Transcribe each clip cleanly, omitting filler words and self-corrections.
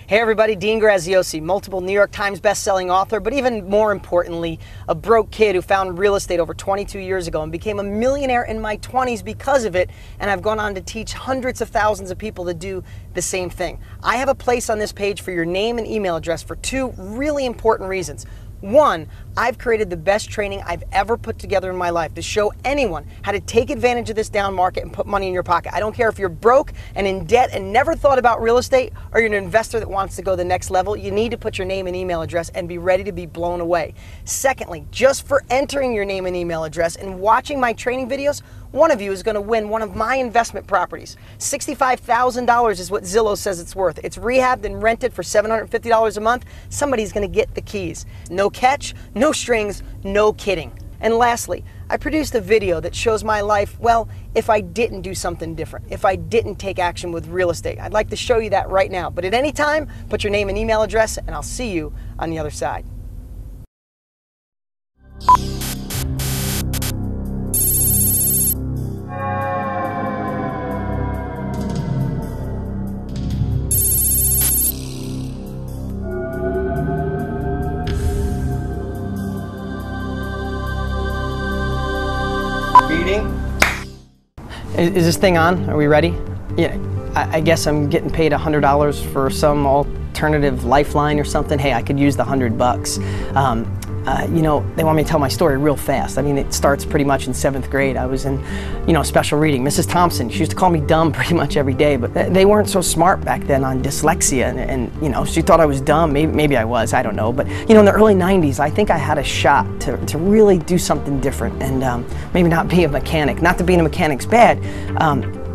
Hey everybody, Lien Tishomingo, multiple New York Times best-selling author, but even more importantly, a broke kid who found real estate over 22 years ago and became a millionaire in my 20s because of it, and I've gone on to teach hundreds of thousands of people to do the same thing. I have a place on this page for your name and email address for two really important reasons. One, I've created the best training I've ever put together in my life to show anyone how to take advantage of this down market and put money in your pocket. I don't care if you're broke and in debt and never thought about real estate, or you're an investor that wants to go the next level. You need to put your name and email address and be ready to be blown away. Secondly, just for entering your name and email address and watching my training videos, one of you is going to win one of my investment properties. $65,000 is what Zillow says it's worth. It's rehabbed and rented for $750 a month. Somebody's going to get the keys. No catch, no strings, no kidding. And lastly, I produced a video that shows my life, well, if I didn't do something different, if I didn't take action with real estate. I'd like to show you that right now. But at any time, put your name and email address, and I'll see you on the other side. Is this thing on? Are we ready? Yeah, I guess I'm getting paid $100 for some alternative lifeline or something. Hey, I could use the $100. You know, they want me to tell my story real fast. I mean, it starts pretty much in 7th grade. I was in, special reading. Mrs. Thompson, she used to call me dumb pretty much every day, but they weren't so smart back then on dyslexia, and she thought I was dumb. Maybe I was, I don't know. But, in the early 90s, I think I had a shot to really do something different and maybe not be a mechanic. Not that being a mechanic's bad.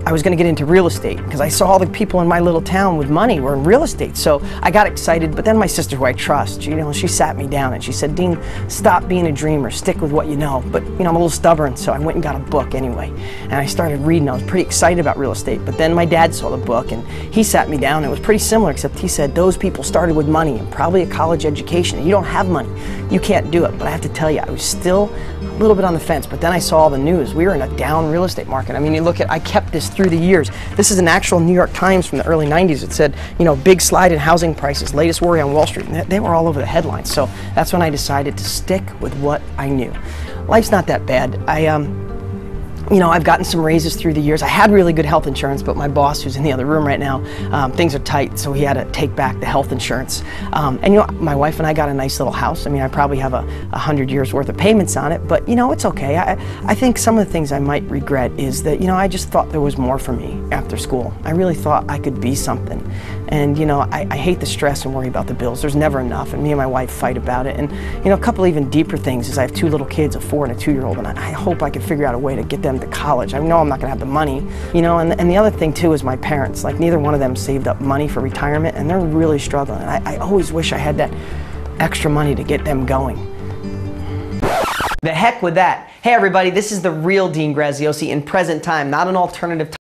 I was going to get into real estate because I saw all the people in my little town with money were in real estate. So I got excited, but then my sister, who I trust, she sat me down and she said, "Dean, stop being a dreamer, stick with what you know." But I'm a little stubborn, so I went and got a book anyway. And I started reading. I was pretty excited about real estate, but then my dad saw the book and he sat me down. It was pretty similar, except he said, "Those people started with money and probably a college education, and you don't have money. You can't do it." But I have to tell you, I was still a little bit on the fence, but then I saw all the news. We were in a down real estate market. I mean, you look at, I kept this through the years. This is an actual New York Times from the early 90s. It said, big slide in housing prices, latest worry on Wall Street. And they were all over the headlines. So that's when I decided to stick with what I knew. Life's not that bad. I've gotten some raises through the years. I had really good health insurance, but my boss, who's in the other room right now, things are tight, so he had to take back the health insurance. My wife and I got a nice little house. I mean, I probably have 100 years worth of payments on it, but it's okay. I think some of the things I might regret is that, I just thought there was more for me after school. I really thought I could be something. And, I hate the stress and worry about the bills. There's never enough, and me and my wife fight about it. And, a couple even deeper things is I have 2 little kids, a 4 and a 2-year-old, and I hope I can figure out a way to get them to college. I know I'm not going to have the money, and the other thing too is my parents. Like, neither one of them saved up money for retirement, and they're really struggling. I always wish I had that extra money to get them going. The heck with that. Hey everybody, this is the real Lien Tishomingo in present time, not an alternative time.